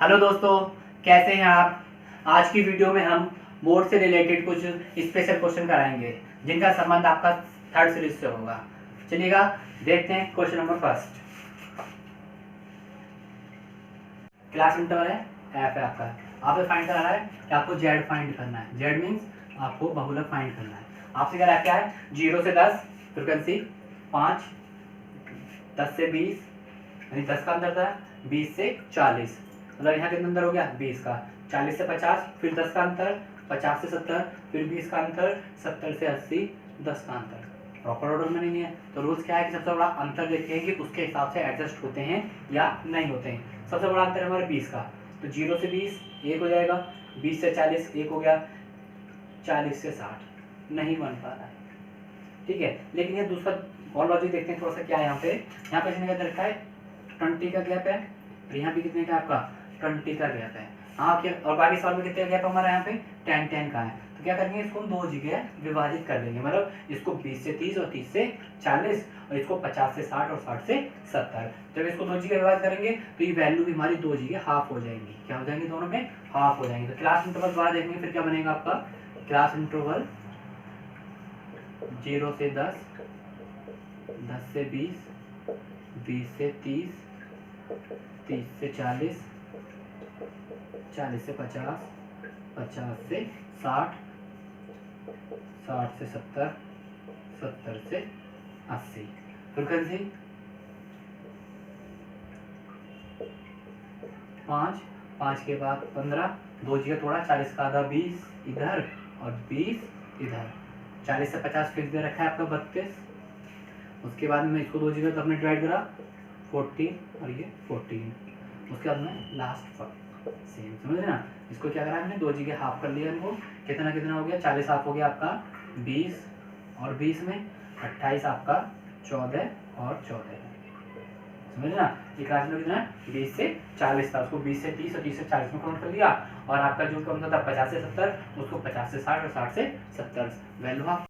Hello दोस्तों, कैसे हैं आप। आज की वीडियो में हम बोर्ड से रिलेटेड कुछ स्पेशल क्वेश्चन कराएंगे जिनका संबंध आपका थर्ड सीरीज से होगा। चलिएगा देखते हैं question number first. Class interval है, एफ है आपका। आपसे फाइंड कराना है कि आपको जेड फाइंड करना है। जेड मीन्स आपको बहुलक फाइंड करना है। आपसे कह रहा है क्या है, 0 से 10 फ्रिक्वेंसी 5, 10 से 20 यानी 10 का अंतर था, 20 से 40 मतलब यहाँ कितना अंतर हो गया 20 का, 40 से 50 फिर 10 का अंतर, 50 से 70 फिर 20 का अंतर, 70 से 80 10 का अंतर। प्रॉपर ऑर्डर में नहीं है तो रूल्स क्या है कि सबसे बड़ा अंतर देखते हैं कि उसके हिसाब से एडजस्ट होते हैं या नहीं होते हैं। सबसे बड़ा अंतर है हमारे 20 का, तो 0 से 20 1 हो जाएगा, 20 से 40 1 हो गया, 40 से 60 नहीं बन पा रहा है। ठीक है, लेकिन ये दूसरा और लॉजिक देखते हैं थोड़ा सा क्या है। यहाँ पे इसने क्या दे रखा है 20 का गैप है, और यहाँ पे कितने का आपका 20 का गैप है। हाँ क्या, और बाकी सवाल में कितने का गैप हमारा यहाँ पे 10 का है। तो क्या करेंगे, इसको हम दो जगह विभाजित कर देंगे, मतलब इसको 20 से 30 और 30 से 40 और इसको 50 से 60 और 60 से 70। जब इसको दो जगह विभाजित करेंगे तो ये वैल्यू भी हमारी दो जगह हाफ हो जाएंगी। क्या हो जाएंगी, दोनों में हाफ हो जाएंगे। तो क्लास इंटरवल द्वारा देखेंगे फिर क्या बनेगा आपका, क्लास इंटरवल 0 से 10, 10 से 20, 20 से 30, 30 से 40, 40 से 50, 50 से 60, 60 से 70, 70 से 80। फ्रीक्वेंसी 5, 5 के बाद 15, दो जगह थोड़ा, 40 का आधा 20 इधर और 20 इधर, 40 से 50 फिक्स दे रखा है आपका 32। उसके बाद में इसको दो जगह तो हमने डिवाइड करा 14 और ये 14। उसके बाद में लास्ट सेम, समझ रहे ना। इसको क्या करा हमने दो जगह हाफ कर लिया, इनको कितना कितना हो गया, 40 हाफ हो गया आपका 20 और 20 में 28 आपका 14 और 14 समझ ना। ये क्लास में कितना 20 से 40 था, उसको 20 से 30 और 30 से 40 में काउंट कर लिया। और आपका जो कम था 50 से 70, उसको 50 से 60 और 60 से 70 वैल्यू। अब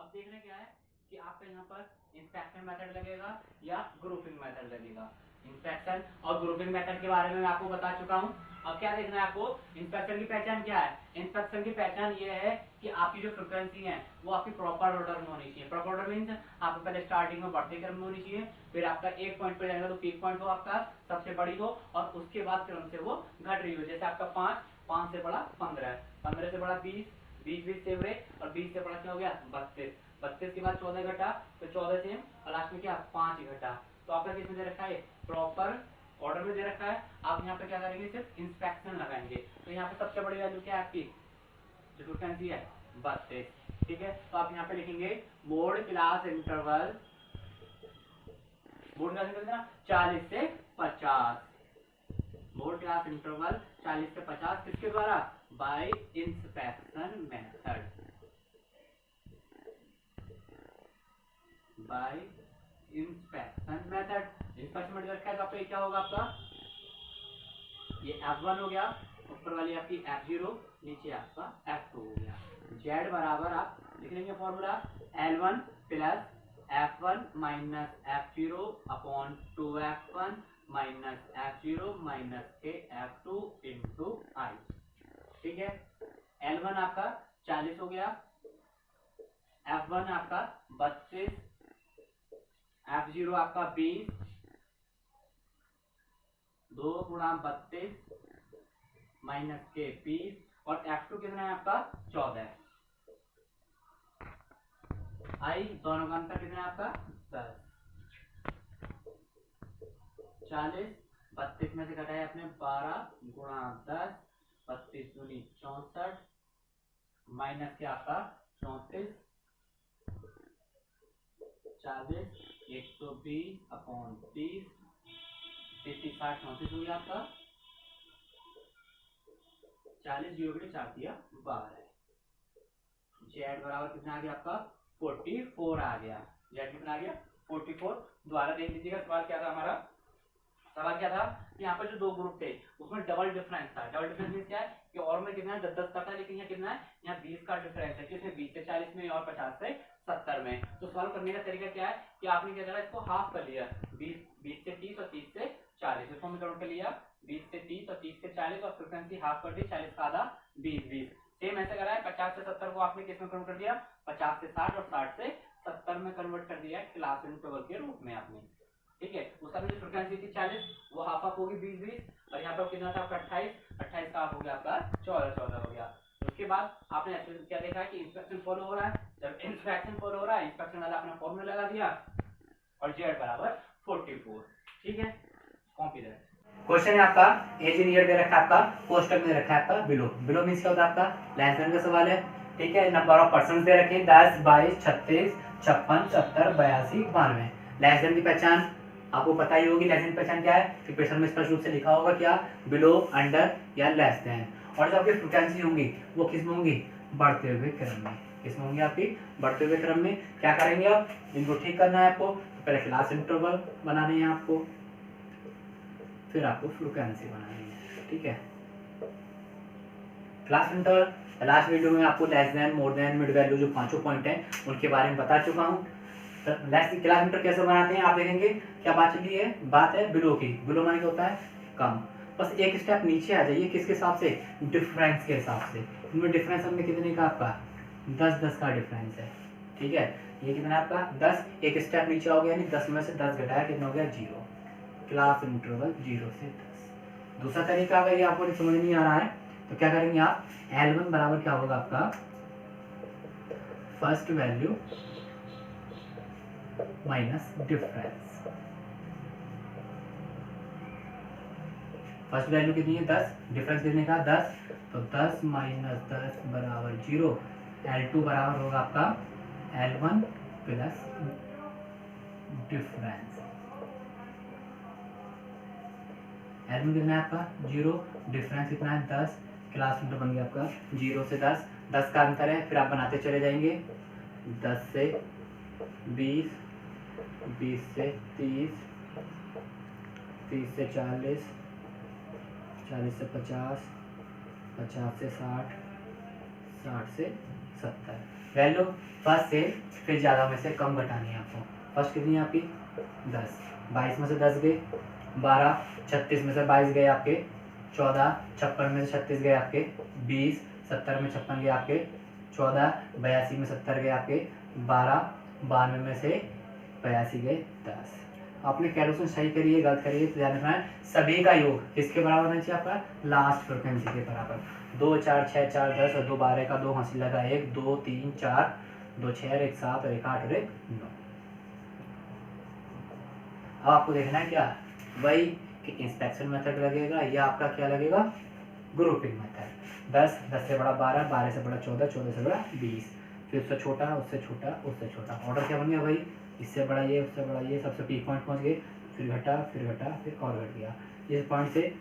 देखना क्या है कि आपका यहाँ पर इंस्पेक्शन मेथड लगेगा या ग्रुपिंग मेथड लगेगा। इंस्पेक्शन और ग्रुपिंग मेथड के बारे में मैं आपको बता चुका हूँ। अब क्या देखना है आपको, इंस्पेक्शन की पहचान क्या है। इंस्पेक्शन की पहचान ये है कि आपकी जो फ्रीक्वेंसी है वो आपकी प्रॉपर ऑर्डर में होनी चाहिए। प्रॉपर ऑर्डर मीन्स आपको पहले स्टार्टिंग में बढ़ते क्रम में होनी चाहिए, फिर आपका एक पॉइंट पे जाएगा तो पीक पॉइंट हो आपका सबसे बड़ी हो, और उसके बाद क्रम से वो घट रही हो। जैसे आपका 5 से बड़ा 15, 15 से बड़ा 20, 20 से एवरेज, और 20 से बड़ा क्या हो गया 32, 32 के बाद 14 घटा तो 14 सेम, और लास्ट में क्या 5 घटा। तो आपका किस में दे रखा है, प्रॉपर ऑर्डर में दे रखा है। आप यहाँ पे क्या करेंगे, सिर्फ इंस्पेक्शन लगाएंगे। तो यहाँ पे सबसे बड़ी वैल्यू क्या है आपकी, जो फ्रीक्वेंसी है 32। ठीक है, तो आप यहाँ पे लिखेंगे mode class interval, mode class interval 40 से 50, मोड क्लास इंटरवल 40 से 50 किसके द्वारा, bye inspection method, bye inspection method. Inspection method रखा है तो आपका क्या होगा, आपका ये F1 हो गया, ऊपर वाली आपकी F0, नीचे आपका F2 हो गया। Z बराबर आप लिख लेंगे formula L1 plus F1 minus F0 upon 2F1 minus F0 minus के F2 इंटू I। ठीक है, L1 आपका 40 हो गया, F1 आपका 32, F0 आपका 20, 2 गुणा 32 माइनस के 20, और F2 कितना है आपका 14। आई दोनों का अंतर कितना है आपका 10, 40, 32 में से घटाया आपने 12 गुणा 10, 32 दूनी 64 माइनस के आपका 34, 40 120 अपॉन 30, 30 60 34 हो गया आपका 40, 0 के लिए 4 दिया 12। जेड बराबर कितना आ गया आपका 44 आ गया। जेड कितना आ गया 44। द्वारा देख लीजिएगा सवाल क्या था हमारा, सवाल क्या था कि यहाँ पर जो दो ग्रुप थे उसमें डबल डिफरेंस था। डबल डिफरेंस मीन क्या है कि और में कितना 10-10 का था, लेकिन यहाँ कितना है, यहाँ 20 का डिफरेंस है। किसमें 20 से 40 में और 50 से 70 में। तो सॉल्व करने का तरीका क्या है कि आपने क्या करा, इसको हाफ कर लिया, 20 से 30 और 30 से 40 इसको हमने काउंट कर लिया 20 से 30 और 30 से 40 और फ्रिक्वेंसी हाफ कर दी, 40 का आधा 20। सेम ऐसे करा है, 50 से 70 को आपने किस में कन्वर्ट कर दिया, 50 से 60 और 60 से 70 में कन्वर्ट कर दिया क्लास इंटरवल के रूप में आपने। ठीक है, उसका जो फ्रिक्वेंसी थी 40 वो हाफ हाफ होगी 20 और यहाँ पर कितना था आपका 28 का हाफ हो गया आपका 14 हो गया। उसके बाद आपने क्या देखा है कि इंस्पेक्शन फॉलो हो रहा है। जब इंस्पेक्शन फॉलो हो रहा है, इंस्पेक्शन वाला अपना फॉर्मूला लगा दिया और z बराबर 44। ठीक है, कॉपी दैट। क्वेश्चन है आपका इंजीनियर दे रखा है आपका, कोष्टक में रखा है आपका बिलो। बिलो मींस क्या होता है आपका, लेस देन का सवाल है। ठीक है, नंबर ऑफ पर्सन दे रखे 10, 22, 36, 56, 70, 82, 92। लेस देन की पहचान आपको पता ही होगी। लेस देन की पहचान क्या है कि क्वेश्चन में स्पष्ट रूप से लिखा होगा क्या, बिलो, अंडर या लेस देन। और जो आपकी फ्रीक्वेंसी होंगी वो किस में होंगी, बढ़ते हुए क्रम में। किस में होंगी आपकी, बढ़ते हुए क्रम में। क्या करेंगे आप, इनको ठीक करना है आपको। तो पहले क्लास इंटरवल बनाने हैं आपको, फिर आपको फ्रीक्वेंसी बनानी है। ठीक है, क्लास इंटरवल लास्ट वीडियो में आपको less than, more than, mid value जो पांचों पॉइंट हैं उनके बारे में बता चुका हूँ। क्लास इंटर कैसे बनाते हैं आप देखेंगे। क्या बात चली है, बात है बिलो की। बिलो माने क्या होता है, कम। बस एक स्टेप नीचे आ जाइए, किसके हिसाब से, डिफरेंस के हिसाब से। इनमें डिफरेंस हमने कितने का आपका 10-10 का डिफरेंस है। ठीक है, ये कितना है आपका 10, एक स्टेप नीचे हो गया, यानी 10 में से 10 घटाया कितना हो गया 0। क्लास इंटरवल 0 से 10। दूसरा तरीका अगर ये आपको समझ नहीं आ रहा है तो क्या करेंगे आप, L1 बराबर क्या होगा आपका, first value minus difference. First value कितनी है 10, डिफरेंस कितने का 10, तो 10 माइनस 10 बराबर 0। L2 बराबर होगा आपका L1 प्लस डिफरेंस। L1 कितना है आपका 0, डिफरेंस कितना है 10, क्लास इंटर बन गया आपका 0 से 10, 10 का अंतर है। फिर आप बनाते चले जाएंगे, 10 से 20, 20 से 30, 30 से 40, 40 से 50, 50 से 60, 60 से 70। वैल्यू फर्स्ट से फिर ज़्यादा में से कम घटानी है आपको। फर्स्ट कितनी है आपकी 10, 22 में से 10 गए 12, 36 में से 22 गए आपके 14, 56 में से 36 गए आपके 20, 70 में 56 गए आपके 14, 82 में 70 गए आपके 12, 92 में से 82 गए 10। आपने कैलकुलेशन सही करी है, गलत करी है तो ध्यान रखना है। सभी का योग किसके बराबर होना चाहिए आपका, लास्ट फ्रिक्वेंसी के बराबर। 2 4 6 4 10 और 2 12 का 2 हासिल लगा 1 2 3 4, 2 6 और 1 7 और 1 8 और 1 9। अब आपको देखना है क्या, वही कि इंस्पेक्शन मेथड लगेगा या आपका क्या लगेगा, ग्रुपिंग मेथड। 10 10 से बड़ा 12, 12 से बड़ा 14, 14 से बड़ा 20, फिर उससे छोटा उससे छोटा उससे छोटा। ऑर्डर क्या बन गया भाई, इससे बड़ा ये उससे बड़ा ये, सबसे पीक पॉइंट पहुंच गए, फिर घटा फिर और घट गया। इस पॉइंट से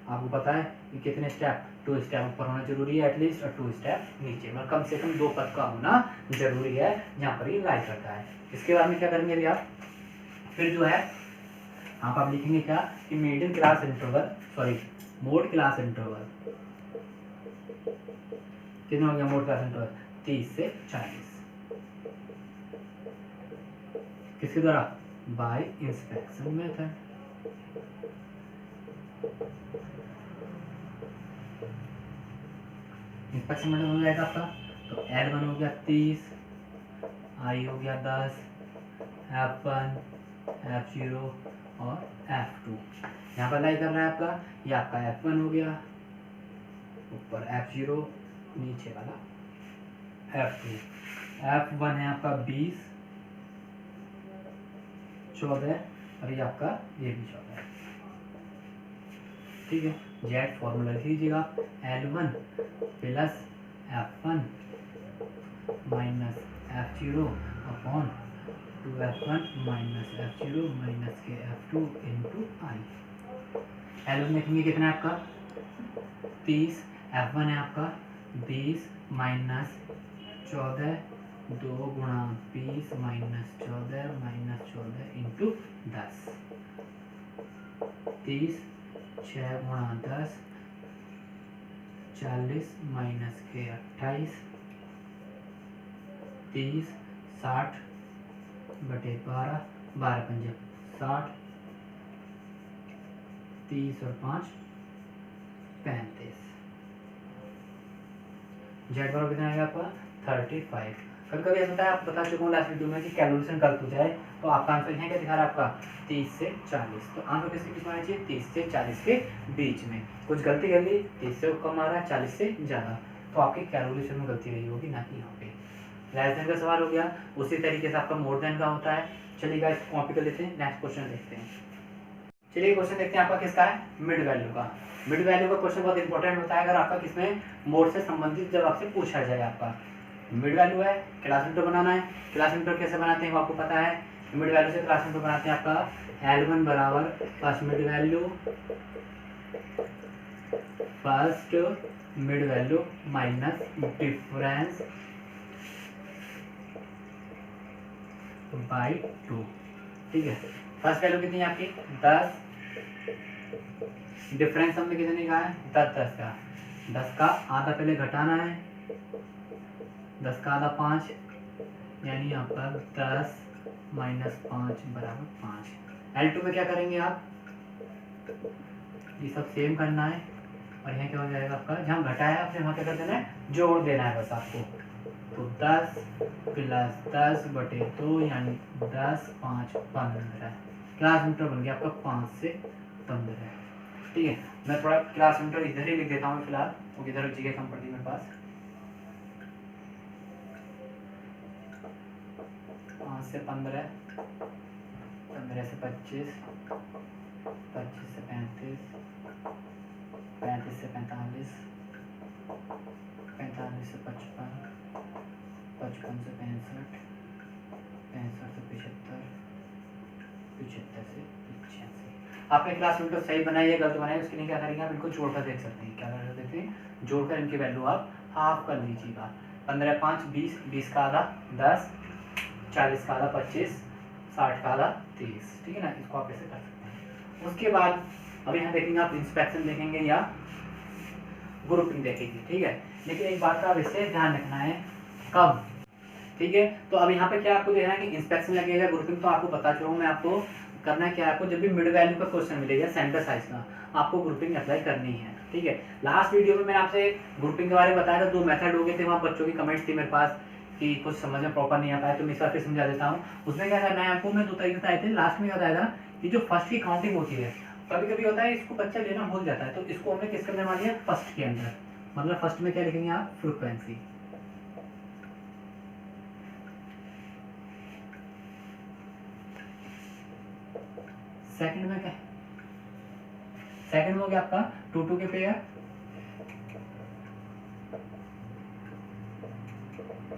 आपको पता है कि कितने स्टेप, 2 स्टेप ऊपर होना जरूरी है एटलीस्ट, और 2 स्टेप नीचे, मतलब कम से कम 2 पद का होना जरूरी है जहाँ पर ये लाई करता है। इसके बाद में क्या करेंगे अभी आप, फिर जो है आप लिखेंगे क्या कि medium class interval, sorry mode class interval कितना हो गया, मोड क्लास इंटरवल 30 से 40 किसके द्वारा, bye inspection method. Inspection method हो जाएगा आपका, तो L1 हो गया 30, I हो गया 10, F1, F0 और F2। यहाँ पर लाई कर रहा है आपका, ये आपका F1 हो गया, ऊपर F0, नीचे वाला F2। F1 है आपका 20, 14 और ये आपका ये भी 14 है। ठीक है, जेड फॉर्मूला लिख लीजिएगा, L1 plus F1 minus F0 upon 2F1 minus F0 minus के F2 इंटू आई। L1 लिखेंगे कितना है आपका 30, F1 है आपका 20 माइनस 14, 2 गुणा 20 माइनस 14 इंटू 10, 30, 6 गुणा 10 40 माइनस के 28, 30, 60 बटे 12, 12 पंजे 60, 30 और 5 35। जेड बराबर कितना आएगा आपका 35। कभी कभी ऐसा होता है, आप बता चुका हूँ लास्ट वीडियो में कि कैलकुलेशन गलत हो जाए तो आपका आंसर यहाँ क्या दिखा रहा है आपका 30 से 40। तो आंसर किसके बीच में आना चाहिए 30 से 40 के बीच में। कुछ गलती कर ली, 30 से कम आ रहा है 40 से ज़्यादा, तो आपकी कैलकुलेशन में गलती रही होगी, ना कि यहाँ पे। लेस देन का सवाल हो गया, उसी तरीके से आपका मोर देन का होता है। चलिए गाइस कॉपी कर लेते हैं, नेक्स्ट क्वेश्चन देखते हैं। चलिए क्वेश्चन देखते हैं आपका किसका है, मिड वैल्यू का। मिड वैल्यू का क्वेश्चन बहुत इंपॉर्टेंट होता है अगर आपका किसमें मोड से संबंधित जब आपसे पूछा जाए। आपका मिड वैल्यू है, क्लास इंटर बनाना है। क्लास इंटर कैसे बनाते हैं वो आपको पता है। मिड वैल्यू से क्लास इंटर बनाते हैं आपका L1 बराबर first mid value minus difference by 2। ठीक है, फर्स्ट वैल्यू कितनी है आपकी 10, डिफरेंस हमने कितने कहा है 10 का। 10 का आधा पहले घटाना है, 10 का आधा 5, यानी यहाँ पर 10 माइनस 5 बराबर 5। L2 में क्या करेंगे आप, ये सब सेम करना है और यहाँ क्या हो जाएगा आपका, जहाँ घटाया फिर वहाँ क्या कर देना है, जोड़ देना है बस आपको। तो 10 प्लस 10 बटे 2 यानी 10 5 15। क्लास मीटर बन गया आपका 5 से 15। ठीक है, मैं थोड़ा क्लास मीटर इधर ही लिख देता हूँ फिलहाल, वो इधर जगह कम पड़ती है मेरे पास। 5 से 15, 15 से 25, 25 से 35, 35 से 45, 45 से 55, 55 से 65, 65 से 75, 75 से 85। आपने क्लास मीटर सही बनाई है गलत बनाई, उसके लिए क्या करेंगे आप, इनको जोड़कर देख सकते हैं। क्या कर सकते हैं, जोड़कर इनकी वैल्यू आप हाफ कर लीजिएगा। 15 5 20, 20 का आधा 10, 40 का आधा 25, 60 का आधा 30। ठीक है ना, इसको आप ऐसे कर सकते हैं। उसके बाद अब यहाँ देखेंगे आप इंस्पेक्शन देखेंगे या ग्रुपिंग देखेंगे। ठीक है, लेकिन एक बात का आप इससे ध्यान रखना है, कब। ठीक है, तो अब यहाँ पे क्या आपको देखना है कि इंस्पेक्शन लगेगा, ग्रुपिंग तो आपको बता चुका हूँ मैं। आपको करना क्या है, आपको जब भी मिड वैल्यू का क्वेश्चन मिलेगा सेंटर साइज का, आपको ग्रुपिंग अप्लाई करनी है। ठीक है, लास्ट वीडियो में मैंने आपसे ग्रुपिंग के बारे में बताया था, 2 मेथड हो गए थे, वहाँ बच्चों की कमेंट्स थी मेरे पास कि कुछ समझ में प्रॉपर नहीं आ पाया, तो मैं इस बार फिर समझा देता हूँ। उसमें क्या करना है आपको, मैं 2 तरीके बताए थे। लास्ट में बताया था कि जो फर्स्ट की काउंटिंग होती है, कभी कभी होता है इसको बच्चा लेना भूल जाता है, तो इसको हमने किसके अंदर मान लिया, फर्स्ट के अंदर। मतलब फर्स्ट में क्या लिखेंगे आप, फ्रीक्वेंसी। सेकंड में क्या, सेकंड में हो गया आपका 2 2 के पेयर।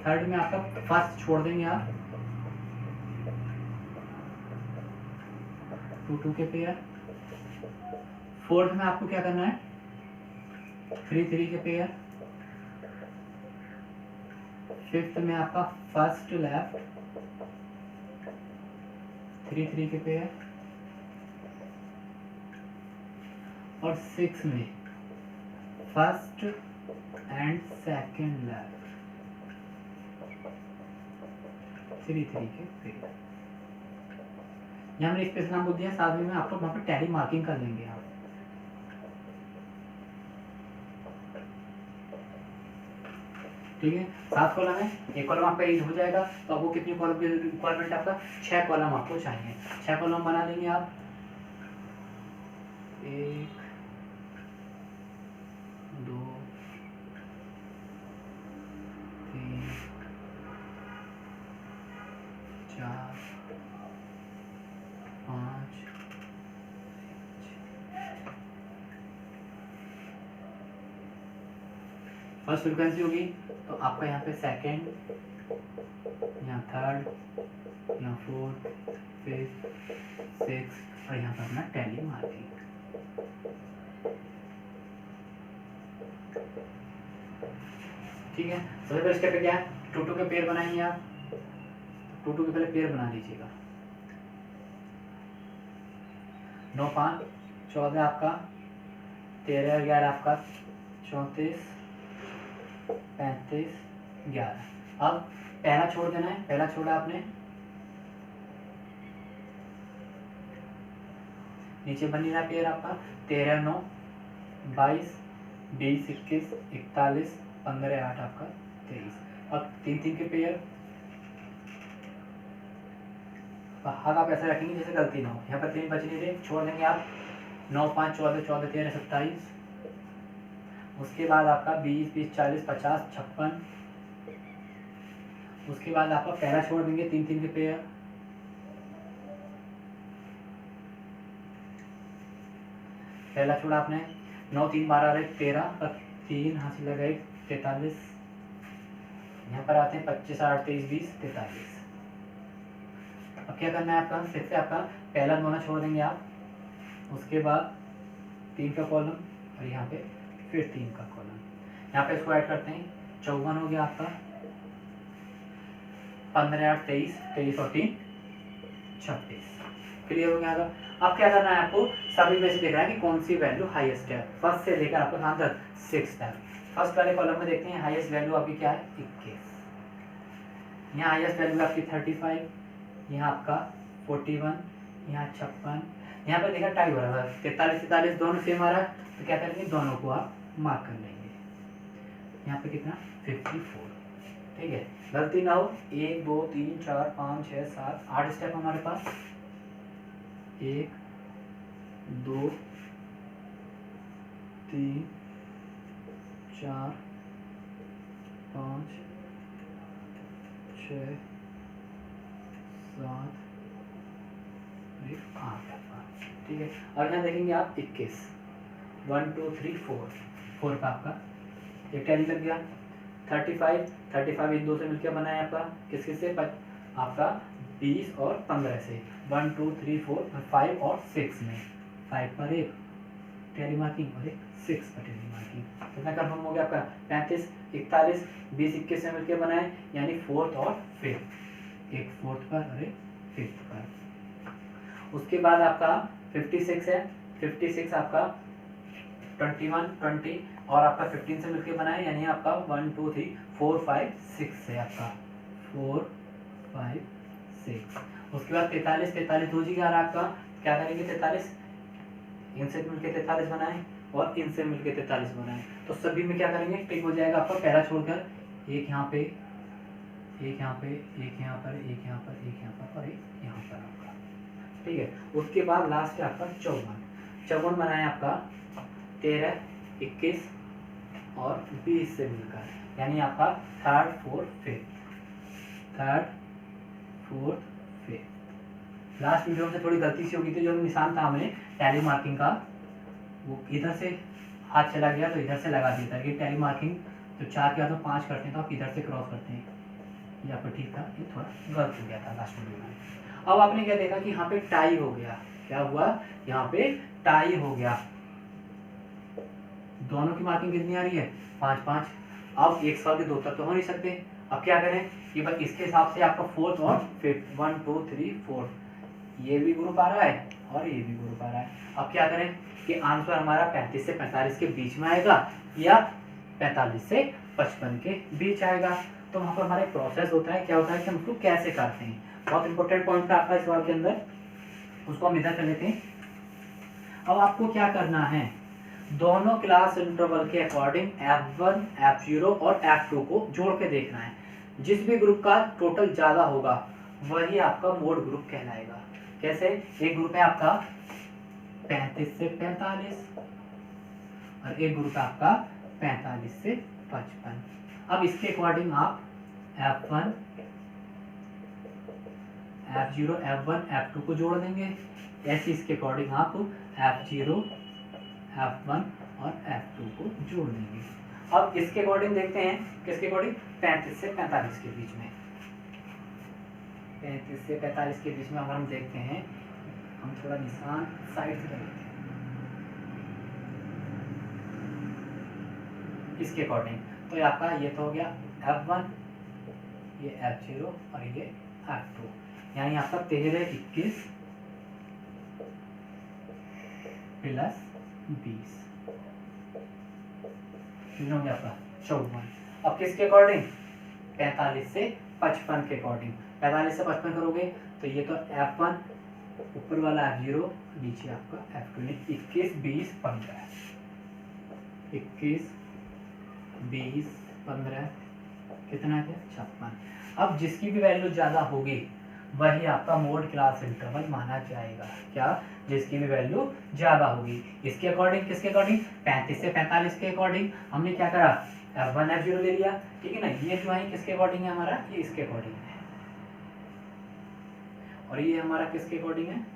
थर्ड में आपका फर्स्ट छोड़ देंगे आप, 2 2 के पेयर। फोर्थ में आपको क्या करना है, 3 3 के पेयर। फिफ्थ में आपका फर्स्ट लेफ्ट 3 3 के पेयर। और 6 में फर्स्ट एंड सेकंड लेफ्ट 3 3 के पेयर। यहाँ मैंने स्पेशल नाम बोल दिया, साथ में आपको वहाँ पर टैली मार्किंग कर लेंगे आप। ठीक है, 7 कॉलम है, एक कॉलम आपका यूज हो जाएगा, तो आपको कितनी कॉलम की रिक्वायरमेंट, आपका 6 कॉलम आपको चाहिए। 6 कॉलम बना देंगे आप, 1 2 3 4 5 फर्स्ट फ्रीक्वेंसी होगी, तो आपका यहाँ पे सेकंड, यहाँ थर्ड, यहाँ फोर्थ, फिफ्थ, सिक्स और यहाँ पर अपना टैली मार्किंग। ठीक है, सबसे पहले स्टेप पे क्या है, 2 2 के पेयर बनाएंगे आप। 2 2 के पहले पेयर बना लीजिएगा। 9 5 14 आपका, 13 11 आपका 34 35 11। अब पहला छोड़ देना है, पहला छोड़ा आपने, नीचे बन नहीं रहा पेयर आपका 13 9 22 20 21 41 15 8 आपका 23। अब 3 3 के पेयर हाथ आप ऐसा रखेंगे जैसे गलती ना हो। यहाँ पर 3 बच नहीं रहे, छोड़ देंगे आप। 9 5 14 14 13 27। उसके बाद आपका 20 20 40 50 56। उसके बाद आपका पहला छोड़ देंगे 3 3 के पेयर। पहला छोड़ा आपने 9 3 12 रहे 13 और 3 हाथ से लगाए 43। यहाँ पर आते हैं 25 8 23 20 43। अब क्या करना है आपका, फिर से आपका पहला दोनों छोड़ देंगे आप। उसके बाद 3 का कॉलम और यहाँ पे फिर 3 का कॉलम। यहाँ पे इसको ऐड करते हैं 54 हो गया आपका। 15 8 23 23 और 3 26। क्लियर हो गया। अब क्या करना है आपको, सभी में से देखना है कि कौन सी वैल्यू हाईएस्ट है, फर्स्ट से लेकर आपको कहाँ तक 6 तक। फर्स्ट वाले कॉलम में देखते हैं हाईएस्ट वैल्यू आपकी क्या है 21। यहाँ हाईएस्ट वैल्यू आपकी 35, यहाँ आपका 41, यहाँ 56। यहाँ पर देखा टाई हो रहा है 43 43 दोनों सेम आ रहा है, तो क्या करेंगे दोनों को आप मार्क कर लेंगे। यहाँ पे कितना 54। ठीक है, गलती ना हो। 1 2 3 4 5 6 7 8 स्टेप हमारे पास। 1 2 3 4 5 6 7 8। ठीक है, और यहाँ देखेंगे आप 21। 1 2 3 4 4 का आपका एक टैली लग गया। 35 इन दो से मिलकर बना है आपका किस से आपका 20 और 15 से। 1 2 3 4 5 और 6 में 5 पर एक टैली मार्किंग और एक 6 पर टैली मार्किंग। कितना कंफर्म हो गया आपका 35 41 20 21 से मिलकर बना है, यानी 4th और 5th। एक 4th पर और एक 5th पर। उसके बाद आपका 56 है। 56 आपका 21 20 और आपका 15 से मिलकर बना है, यानी आपका 1 2 3 4 5 6 है आपका 4 5 6। उसके बाद 43 हो जाएगा आपका। क्या करेंगे 43 इनसे मिलकर 43 बनाए और इनसे मिलकर 43 बनाए, तो सभी में क्या करेंगे टिक हो जाएगा आपका। पहला छोड़कर एक यहाँ पे एक यहाँ पे एक यहाँ पर एक यहाँ पर एक यहाँ पर और एक यहाँ पर आपका। ठीक है, उसके बाद लास्ट है आपका 54 बनाया आपका 13 21 और 20 से मिलकर, यानी आपका 3rd 4th 5th 3rd 4th 5th। Last video में थोड़ी गलती सी हो गई थी, जो निशान था हमें टैली मार्किंग का वो इधर से हाथ चला गया तो इधर से लगा दिया था। ये टैली मार्किंग तो 4 के बाद तो 5 करते हैं तो आप इधर से क्रॉस करते हैं, यहाँ पर ठीक था, ये थोड़ा गलत हो गया था लास्ट वीडियो में। अब आपने क्या देखा कि यहाँ पे टाई हो गया। क्या हुआ, यहाँ पे टाई हो गया। दोनों की मार्किंग कितनी आ रही है 5 5। अब एक साल के दो तक तो हो नहीं सकते। अब क्या करें कि बस इसके हिसाब से आपका 4th और 5th 1 2 3 4 ये भी ग्रुप आ रहा है और ये भी ग्रुप आ रहा है। अब क्या करें कि आंसर हमारा 35 से 45 के बीच में आएगा या 45 से 55 के बीच आएगा। तो वहाँ पर हमारा एक प्रोसेस होता है, क्या होता है कि हम उसको कैसे करते हैं। बहुत इंपॉर्टेंट पॉइंट था आपका इस सवाल के अंदर, उसको हम इधर कर लेते हैं। अब आपको क्या करना है, दोनों क्लास इंटरवल के अकॉर्डिंग F1 F0 और F2 को जोड़ के देखना है। जिस भी ग्रुप का टोटल ज़्यादा होगा वही आपका मोड ग्रुप कहलाएगा। कैसे, एक ग्रुप है आपका 35 से 45 और एक ग्रुप है आपका 45 से 55। अब इसके अकॉर्डिंग आप F1 F0 F1 F2 को जोड़ देंगे। ऐसे इसके अकॉर्डिंग आप F0 F1 और F2 को जोड़ देंगे। अब इसके अकॉर्डिंग देखते हैं, किसके अकॉर्डिंग 35 से 45 के बीच में। 35 से 45 के बीच में अगर हम देखते हैं, हम थोड़ा निशान साइड से करते हैं इसके अकॉर्डिंग। तो ये आपका ये तो हो गया F1, ये F0 और ये F2, यानी आपका 13 21 प्लस 20 हो गया आपका 54। अब किसके अकॉर्डिंग 45 से 55 के अकॉर्डिंग। 45 से 55 करोगे तो ये तो F1 ऊपर वाला F0, नीचे आपका F2, 21 20 15, 21 20 15 कितना है 56। अब जिसकी भी वैल्यू ज़्यादा होगी वही आपका मोड क्लास इंटरवल माना जाएगा। क्या? जिसकी भी वैल्यू ज़्यादा होगी। इसके अकॉर्डिंग, किसके अकॉर्डिंग? 35 से 45 के अकॉर्डिंग हमने क्या करा? F1 F0 ले लिया, ठीक है ना। ये जो है किसके अकॉर्डिंग है हमारा? ये इसके अकॉर्डिंग है, और ये हमारा किसके अकॉर्डिंग है?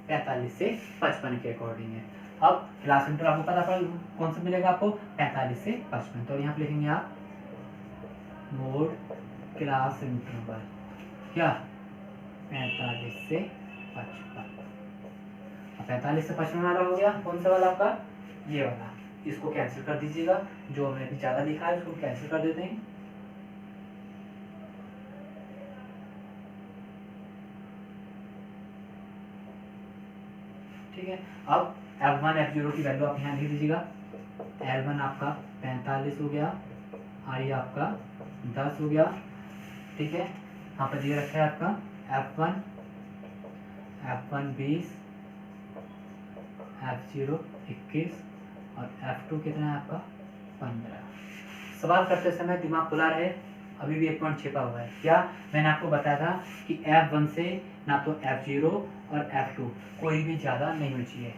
45 से 55 के अकॉर्डिंग है। अब क्लास इंटरवल आपको पता पड़ा कौन सा मिलेगा आपको? 45 से 55। तो यहाँ पे लिखेंगे आप मोड क्लास इंटरवल क्या? 45 से 55। 45 से 55 वाला हो गया। कौन सा वाला आपका? ये वाला। इसको कैंसिल कर दीजिएगा, जो हमने अभी ज़्यादा लिखा है उसको कैंसिल कर देते हैं। ठीक है। अब F1 F0 की वैल्यू आप यहाँ लिख दीजिएगा। L1 आपका 45 हो गया, I आपका 10 हो गया, ठीक है। यहाँ पर दिए रखा है आपका F1 20, F0 21 और F2 कितना है आपका? 15। सवाल करते समय दिमाग खुला रहे, अभी भी एक पॉइंट छिपा हुआ है। क्या? मैंने आपको बताया था कि F1 से ना तो F0 और F2 कोई भी ज़्यादा नहीं होनी चाहिए,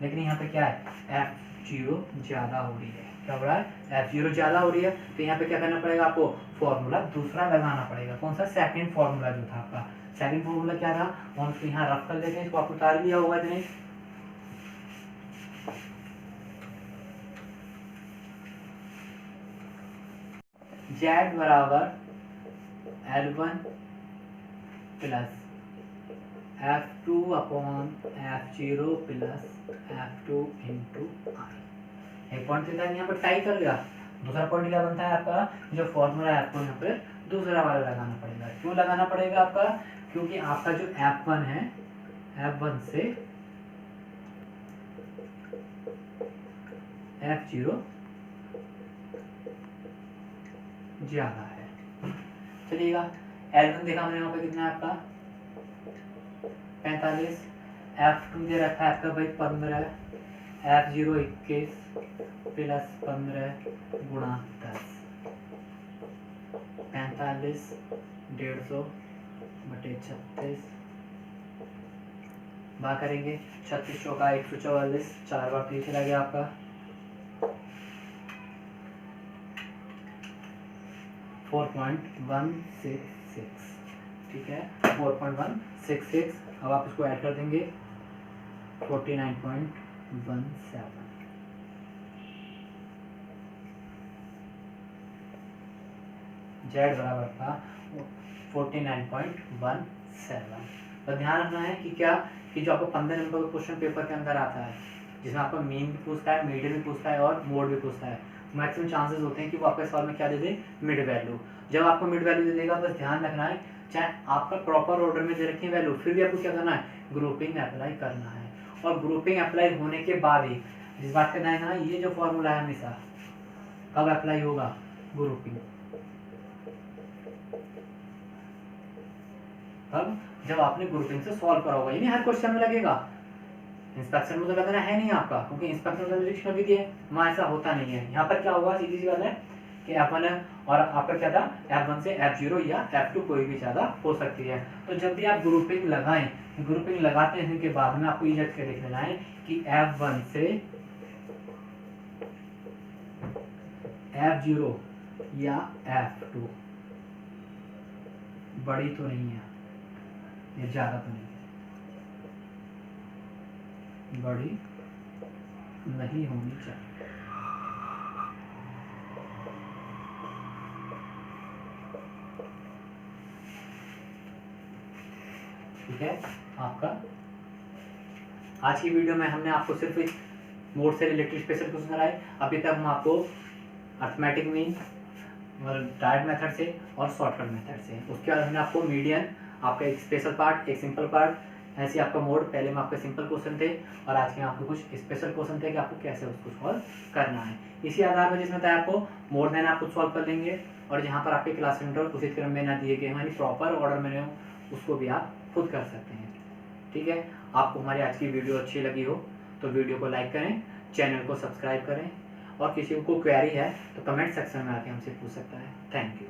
लेकिन यहाँ पे क्या है? F0 ज़्यादा हो रही है। क्या हो रहा है? F0 ज़्यादा हो रही है, तो यहाँ पे क्या करना पड़ेगा आपको? फॉर्मूला दूसरा लगाना पड़ेगा। कौन सा? सेकंड फॉर्मूला जो था आपका। सेकंड फॉर्मूला क्या था? हम उसको यहाँ रफ कर लेते हैं। इसको आपको उतार लिया होगा दिनेश। Z बराबर L1 plus F2 upon F0 plus F2 into I. एक पॉइंट देता है यहाँ पर टाई कर लिया। दूसरा पॉइंट क्या बनता है आपका? जो फॉर्मूला है आपको यहाँ पे दूसरा वाला लगाना पड़ेगा। क्यों लगाना पड़ेगा आपका? क्योंकि आपका जो F1 है, F1 से F0 ज्यादा है। चलिएगा, L1 देखा हमने यहाँ पे कितना है आपका? 45। F2 दे रखा है आपका भाई 15, F0 21 प्लस 15 गुणा 10, 45 150 बटे 36 बार करेंगे। 36 चौका 144, 4 बार 3 चला गया आपका 4.166, ठीक है 4.166। अब आप इसको ऐड कर देंगे 49.17। Z बराबर था 49.17। तो ध्यान रखना है कि क्या, कि जो आपको 15 नंबर का क्वेश्चन पेपर के अंदर आता है, जिसमें आपका मीन भी पूछता है, मीडियन भी पूछता है और मोड भी पूछता है, मैक्सिमम चांसेस होते हैं कि वो आपके सवाल में क्या दे दे? Mid value. जब आपको मिड वैल्यू दे देगा, बस ध्यान रखना है, चाहे आपका प्रॉपर ऑर्डर में दे रखी है वैल्यू, फिर भी आपको क्या करना है? ग्रुपिंग अप्लाई करना है। और ग्रुपिंग अप्लाई होने के बाद ही जिस बात करना है ना, ये जो फॉर्मूला है हमेशा कब अप्लाई होगा? ग्रुपिंग। तब जब आपने ग्रुपिंग से सॉल्व करा होगा, यानी हर क्वेश्चन में लगेगा। इंस्पेक्शन में तो लगना है नहीं आपका, क्योंकि इंस्पेक्शन में निरीक्षण भी दिए, वहाँ ऐसा होता नहीं है। यहाँ पर क्या होगा? सीधी सी बात है कि F1 है और आपका क्या था? F1 से F0 या F2 कोई भी ज़्यादा हो सकती है। तो जब भी आप ग्रुपिंग लगाएं, ग्रुपिंग लगाते हैं के बाद में आपको ये जज के देख लेना है कि F1 से F0 या F2 बड़ी तो नहीं है, ये ज़्यादा तो नहीं है, बड़ी नहीं होनी चाहिए। ठीक है। आपका आज की वीडियो में हमने आपको सिर्फ मोड से रिलेटेड स्पेशल क्वेश्चन कराए। अभी तक हम आपको अर्थमेटिक मीन और डायरेक्ट मेथड से और शॉर्टकट मेथड से, उसके बाद हमने आपको मीडियन, आपका एक स्पेशल पार्ट, एक सिंपल पार्ट, ऐसे आपका मोड, पहले में आपके सिंपल क्वेश्चन थे और आज के आपके कुछ स्पेशल क्वेश्चन थे कि आपको कैसे उसको सॉल्व करना है। इसी आधार पर जिसमें था आपको मोड देना, आप खुद सॉल्व कर लेंगे, और जहाँ पर आपके क्लास सेंटर उसी क्रम में ना दिए गए यानी प्रॉपर ऑर्डर में हो, उसको भी आप खुद कर सकते हैं। ठीक है, आपको हमारी आज की वीडियो अच्छी लगी हो तो वीडियो को लाइक करें, चैनल को सब्सक्राइब करें, और किसी को क्वेरी है तो कमेंट सेक्शन में आके हमसे पूछ सकता है। Thank you.